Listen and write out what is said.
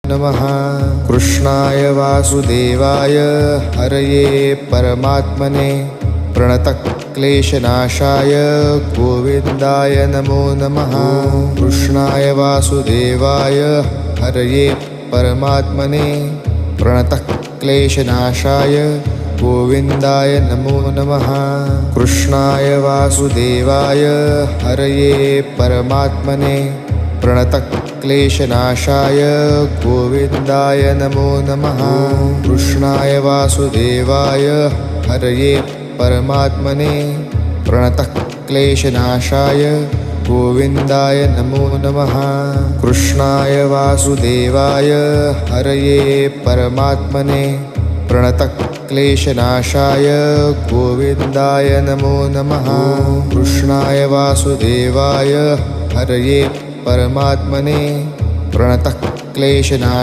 नमः। कृष्णाय वासुदेवाय हरये परमात्मने प्रणतक्लेशनाशाय गोविन्दाय नमो नमः। कृष्णाय वासुदेवाय हरये परमात्मने प्रणतक्लेशनाशाय गोविन्दाय नमो नमः। कृष्णाय वासुदेवाय हरये परमात्मने प्रणतक्लेशनाशाय गोविन्दाय नमो नमः। कृष्णाय वासुदेवाय हरये परमात्मने प्रणतक्लेशनाशाय गोविन्दाय नमो नमः। कृष्णाय वासुदेवाय हरये परमात्मने प्रणतक्लेशनाशाय गोविन्दाय नमो नमः। कृष्णाय वासुदेवाय हरये परमात्मने प्रणतक्लेशनाशाय